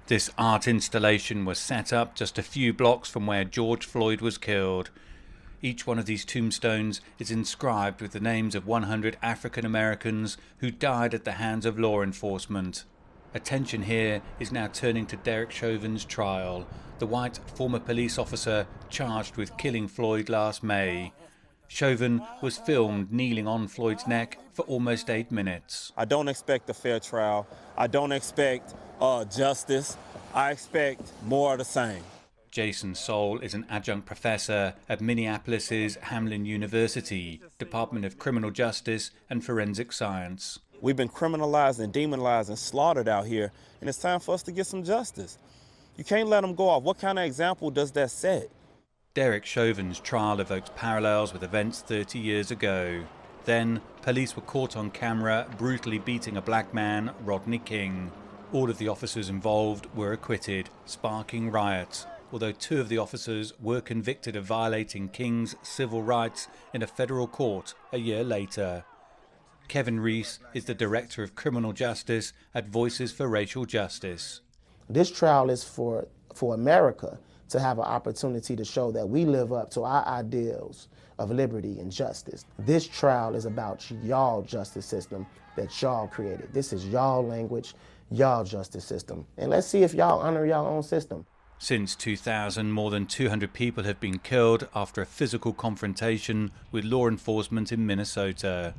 This art installation was set up just a few blocks from where George Floyd was killed. Each one of these tombstones is inscribed with the names of 100 African Americans who died at the hands of law enforcement. Attention here is now turning to Derek Chauvin's trial, the white former police officer charged with killing Floyd last May. Chauvin was filmed kneeling on Floyd's neck for almost 8 minutes. I don't expect a fair trial. I don't expect justice. I expect more of the same. Jason Soul is an adjunct professor at Minneapolis's Hamline University, Department of Criminal Justice and Forensic Science. We've been criminalized and demonized and slaughtered out here, and it's time for us to get some justice. You can't let them go off. What kind of example does that set? Derek Chauvin's trial evokes parallels with events 30 years ago. Then, police were caught on camera brutally beating a black man, Rodney King. All of the officers involved were acquitted, sparking riots, although 2 of the officers were convicted of violating King's civil rights in a federal court a year later. Kevin Reese is the Director of Criminal Justice at Voices for Racial Justice. This trial is for America to have an opportunity to show that we live up to our ideals of liberty and justice. This trial is about y'all justice system that y'all created. This is y'all language, y'all justice system. And let's see if y'all honor y'all own system. Since 2000, more than 200 people have been killed after a physical confrontation with law enforcement in Minnesota.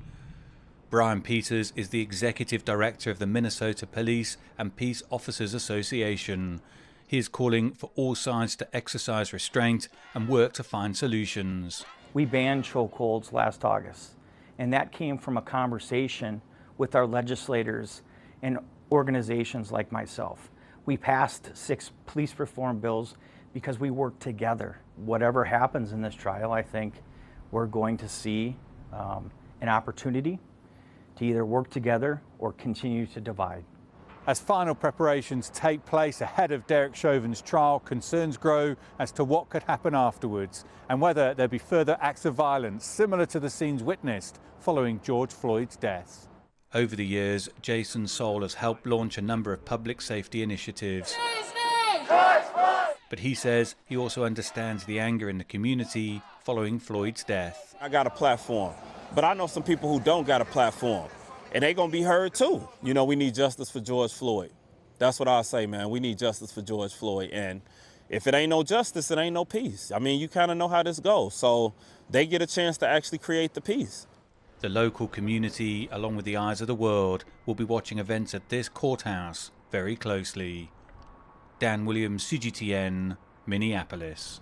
Brian Peters is the Executive Director of the Minnesota Police and Peace Officers Association. He is calling for all sides to exercise restraint and work to find solutions. We banned chokeholds last August, and that came from a conversation with our legislators and organizations like myself. We passed 6 police reform bills because we work together. Whatever happens in this trial, I think we're going to see an opportunity to either work together or continue to divide. As final preparations take place ahead of Derek Chauvin's trial, concerns grow as to what could happen afterwards and whether there'll be further acts of violence similar to the scenes witnessed following George Floyd's death. Over the years, Jason Soul has helped launch a number of public safety initiatives. But he says he also understands the anger in the community following Floyd's death. I got a platform, but I know some people who don't got a platform. And they're going to be heard, too. You know, we need justice for George Floyd. That's what I'll say, man. We need justice for George Floyd. And if it ain't no justice, it ain't no peace. I mean, you kind of know how this goes. So they get a chance to actually create the peace. The local community, along with the eyes of the world, will be watching events at this courthouse very closely. Dan Williams, CGTN, Minneapolis.